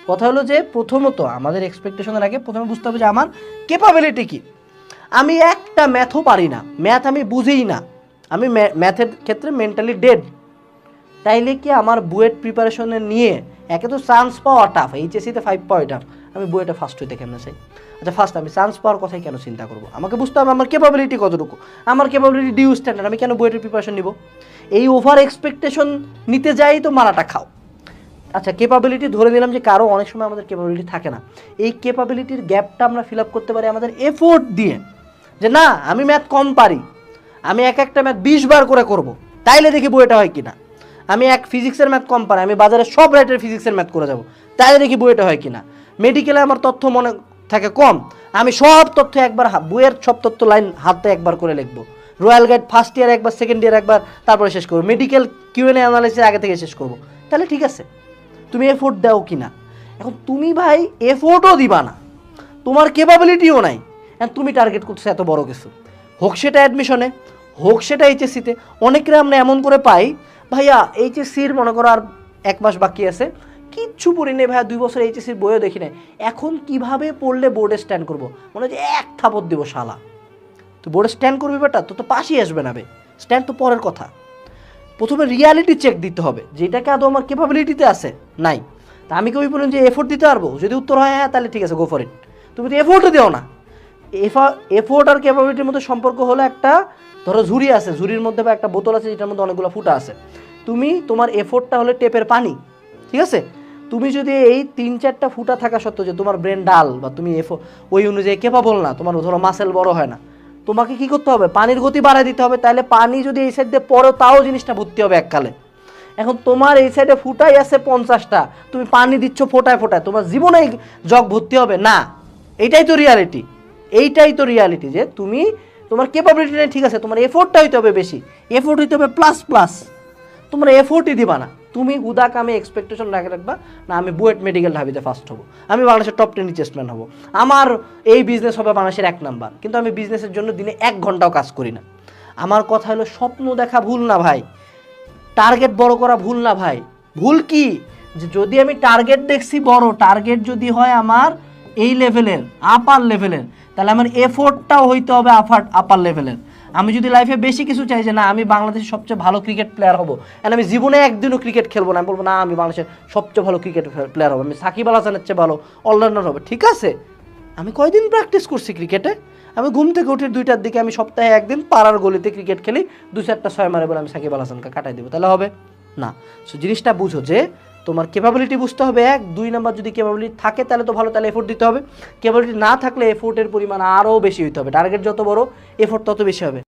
কথা হলো যে প্রথমত আমাদের এক্সপেকটেশনের আগে প্রথমে বুঝতে হবে যে আমার ক্যাপাবিলিটি কি। আমি একটা ম্যাথও পারি না, ম্যাথ আমি বুঝিই না, আমি ম্যাথের ক্ষেত্রে মেন্টালি ডেড, তাইলে কি আমার বুয়েট প্রিপারেশনে নিয়ে একে তো চান্স পাওয়া টাফ, এইচএসসিতে 5 পাওয়া টাফ, আমি বুয়েটে ফার্স্ট হইতে কেমন চাই? আচ্ছা ফার্স্ট আমি চান্স পাওয়ার কথাই কেন চিন্তা করবো? আমাকে বুঝতে হবে আমার ক্যাপাবিলিটি কতটুকু, আমার ক্যাপাবিলিটি ডিউ স্ট্যান্ডার্ড, আমি কেন বুয়েটের প্রিপারেশন নিব? এই ওভার এক্সপেকটেশন নিতে যাই তো মারাটা খাও। আচ্ছা ক্যাপাবিলিটি ধরে নিলাম যে কারো অনেক সময় আমাদের ক্যাপাবিলিটি থাকে না, এই ক্যাপাবিলিটির গ্যাপটা আমরা ফিল আপ করতে পারি আমাদের এফোর্ট দিয়ে, যে না আমি ম্যাথ কম পারি, আমি একটা ম্যাথ 20 বার করে করব, তাইলে দেখি বইটা হয় কিনা। আমি ফিজিক্সের ম্যাথ কম পারি, আমি বাজারে সব রাইটের ফিজিক্সের ম্যাথ করে যাব, তাইলে দেখি বইটা হয় কিনা। মেডিকেলে আমার তথ্য মনে থাকে কম, আমি সব তথ্য একবার বইয়ের সব তথ্য লাইন হাতে একবার করে লিখবো, রয়্যাল গাইড ফার্স্ট ইয়ার একবার, সেকেন্ড ইয়ার একবার, তারপরে শেষ করবো, মেডিকেল কিউএনএ অ্যানালাইসিস আগে থেকে শেষ করবো, তাহলে ঠিক আছে। তুমি এফোর্ট দাও কিনা? এখন তুমি ভাই এফোর্টও দিবা না, তোমার ক্যাপাবিলিটিও নাই, তুমি টার্গেট করছো এত বড় কিছু, হোক সেটা অ্যাডমিশনে, হোক সেটা এইচএসসিতে। অনেকরে আমরা এমন করে পাই, ভাইয়া এইচএসসির মনে করো আর 1 মাস বাকি আছে, কিচ্ছু পড়ি নেই ভাইয়া, 2 বছর এইচএসসির বইও দেখি নাই, এখন কিভাবে পড়লে বোর্ডে স্ট্যান্ড করবো, মনে হয় যে এক থাপড় দিব শালা, তুই বোর্ডে স্ট্যান্ড করবি বেটা, তো পাশই আসবে না বে, স্ট্যান্ড তো পরের কথা। প্রথমে রিয়ালিটি চেক দিতে হবে, যেটাকে আদৌ আমার ক্যাপাবিলিটিতে আছে নাই। তা আমি কবি বলুন যে এফোর্ট দিতে পারবো, যদি উত্তর হয় হ্যাঁ তাহলে ঠিক আছে, গো ফর ইট। তুমি তো এফোর্টও দিও না। এফোর্ট আর ক্যাপাবিলিটির মধ্যে সম্পর্ক হলো একটা, ধরো ঝুড়ি আছে, ঝুড়ির মধ্যে বা একটা বোতল আছে যেটার মধ্যে অনেকগুলো ফুটা আছে, তুমি তোমার এফোর্টটা হলে টেপের পানি, ঠিক আছে? তুমি যদি এই 3-4টা ফুটা থাকা সত্ত্বেও যে তোমার ব্রেন ডাল বা তুমি ওই অনুযায়ী ক্যাপাবল না, তোমার ধরো মাসেল বড় হয় না, তোমাকে কি করতে হবে? পানির গতি বাড়ায় দিতে হবে, তাহলে পানি যদি এই সাইড দিয়ে পড়ো তাও জিনিসটা ভর্তি হবে এককালে। এখন তোমার এই সাইডে ফুটাই আছে 50টা, তুমি পানি দিচ্ছ ফোটায় ফোটায়, তোমার জীবনে জগ ভর্তি হবে না। এইটাই তো রিয়ালিটি, এইটাই তো রিয়ালিটি যে তুমি তোমার ক্যাপাবিলিটি নেই, ঠিক আছে, তোমার এফোর্টটা হইতে হবে বেশি, এফোর্ট হইতে হবে প্লাস প্লাস, তোমরা এফোর্টই দিবা না। তুমি হুদা কামে এক্সপেকটেশন রাখবা না আমি বুয়েট মেডিকেল ঢাবিতে ফার্স্ট হবো, আমি বাংলাদেশের টপ 10 রিচেস্টম্যান হবো, আমার এই বিজনেস হবে বাংলাদেশের 1 নাম্বার, কিন্তু আমি বিজনেসের জন্য দিনে 1 ঘন্টাও কাজ করি না। আমার কথা হলো স্বপ্ন দেখা ভুল না ভাই, টার্গেট বড় করা ভুল না ভাই। ভুল কি? যে যদি আমি টার্গেট দেখছি বড়, টার্গেট যদি হয় আমার এই লেভেলের, আপার লেভেলের, তাহলে আমার এফোর্টটাও হইতে হবে আপার লেভেলের। আমি যদি লাইফে বেশি কিছু চাই যে না আমি বাংলাদেশের সবচেয়ে ভালো ক্রিকেট প্লেয়ার হবো, আর আমি জীবনে একদিনও ক্রিকেট খেলবো না, আমি বলবো না আমি বাংলাদেশের সবচেয়ে ভালো ক্রিকেট প্লেয়ার হবো, আমি সাকিব আল হাসানের চেয়ে ভালো অলরাউন্ডার হবে, ঠিক আছে, আমি কয়দিন প্র্যাকটিস করছি ক্রিকেটে, আমি ঘুম থেকে উঠে 2টার দিকে আমি সপ্তাহে 1 দিন পাড়ার গলিতে ক্রিকেট খেলি, 2-4টা 6 মারে বলে আমি সাকিব আল হাসানকে কাটাই দেবো, তাহলে হবে না। সো জিনিসটা বুঝো যে তোমার ক্যাপাবিলিটি বুঝতে হবে 1, 2 নাম্বার যদি ক্যাপাবিলিটি থাকে তাহলে তো ভালো, তাহলে এফোর্ট দিতে হবে। ক্যাপাবিলিটি না থাকলে এফোর্টের পরিমাণ আরও বেশি হইতে হবে, টার্গেট যত বড় এফোর্ট তত বেশি হবে।